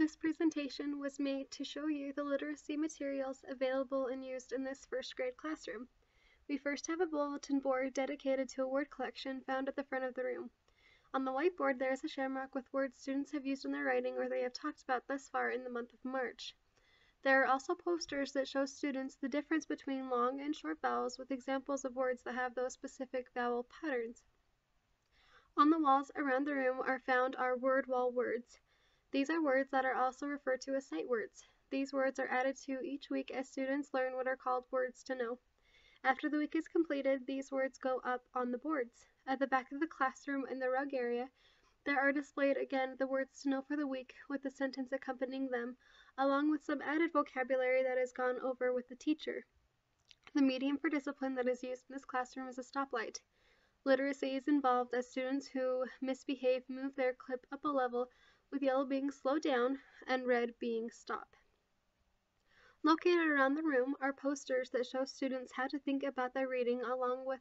This presentation was made to show you the literacy materials available and used in this first grade classroom. We first have a bulletin board dedicated to a word collection found at the front of the room. On the whiteboard there is a shamrock with words students have used in their writing or they have talked about thus far in the month of March. There are also posters that show students the difference between long and short vowels with examples of words that have those specific vowel patterns. On the walls around the room are found our word wall words. These are words that are also referred to as sight words. These words are added to each week as students learn what are called words to know. After the week is completed, these words go up on the boards. At the back of the classroom in the rug area, there are displayed again the words to know for the week with the sentence accompanying them, along with some added vocabulary that is gone over with the teacher. The medium for discipline that is used in this classroom is a stoplight. Literacy is involved as students who misbehave move their clip up a level, with yellow being slow down and red being stop. Located around the room are posters that show students how to think about their reading along with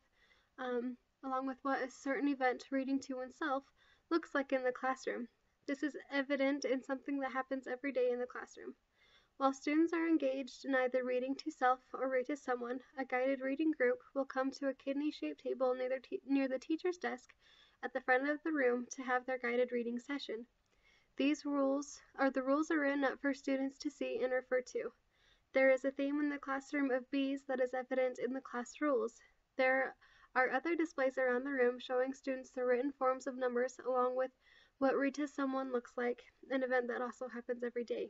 what a certain event, reading to oneself, looks like in the classroom. This is evident in something that happens every day in the classroom. While students are engaged in either reading to self or read to someone, a guided reading group will come to a kidney-shaped table near the teacher's desk at the front of the room to have their guided reading session. The rules are written up for students to see and refer to. There is a theme in the classroom of bees that is evident in the class rules. There are other displays around the room showing students the written forms of numbers along with what read to someone looks like, an event that also happens every day.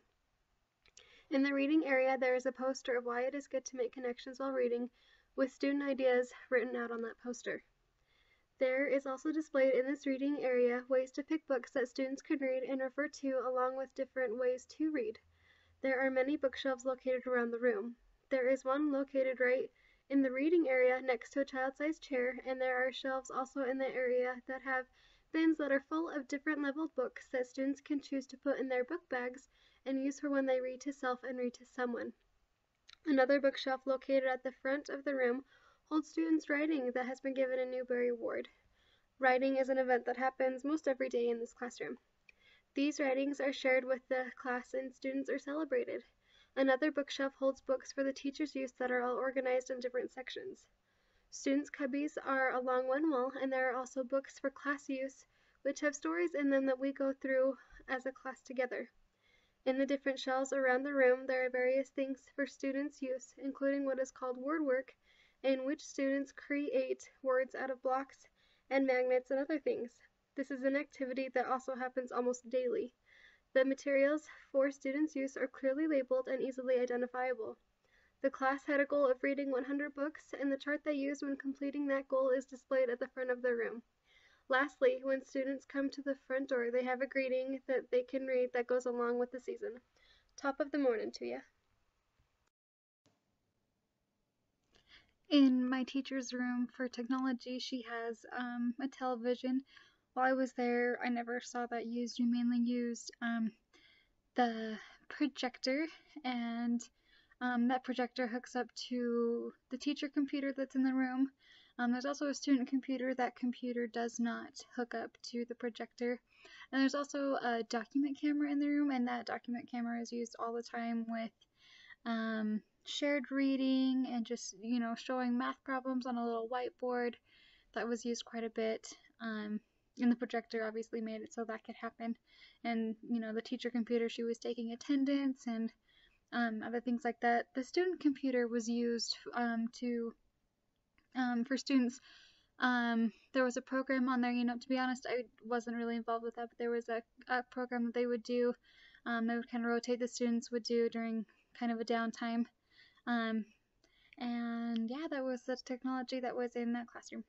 In the reading area, there is a poster of why it is good to make connections while reading, with student ideas written out on that poster. There is also displayed in this reading area ways to pick books that students can read and refer to along with different ways to read. There are many bookshelves located around the room. There is one located right in the reading area next to a child-sized chair, and there are shelves also in the area that have bins that are full of different leveled books that students can choose to put in their book bags and use for when they read to self and read to someone. Another bookshelf located at the front of the room holds students' writing that has been given a Newbery Award. Writing is an event that happens most every day in this classroom. These writings are shared with the class and students are celebrated. Another bookshelf holds books for the teacher's use that are all organized in different sections. Students' cubbies are along one wall, and there are also books for class use, which have stories in them that we go through as a class together. In the different shelves around the room, there are various things for students' use, including what is called word work, in which students create words out of blocks and magnets and other things. This is an activity that also happens almost daily. The materials for students' use are clearly labeled and easily identifiable. The class had a goal of reading 100 books, and the chart they used when completing that goal is displayed at the front of the room. Lastly, when students come to the front door, they have a greeting that they can read that goes along with the season. Top of the morning to ya. In my teacher's room for technology, she has a television. While I was there, I never saw that used. We mainly used the projector, and that projector hooks up to the teacher computer that's in the room. There's also a student computer. That computer does not hook up to the projector. And there's also a document camera in the room, and that document camera is used all the time with shared reading and just, showing math problems on a little whiteboard. That was used quite a bit. And the projector obviously made it so that could happen. And, the teacher computer, she was taking attendance and other things like that. The student computer was used for students. There was a program on there, to be honest, I wasn't really involved with that, but there was a program that they would do. They would kind of rotate the students would do during kind of a downtime. And yeah, that was the technology that was in that classroom.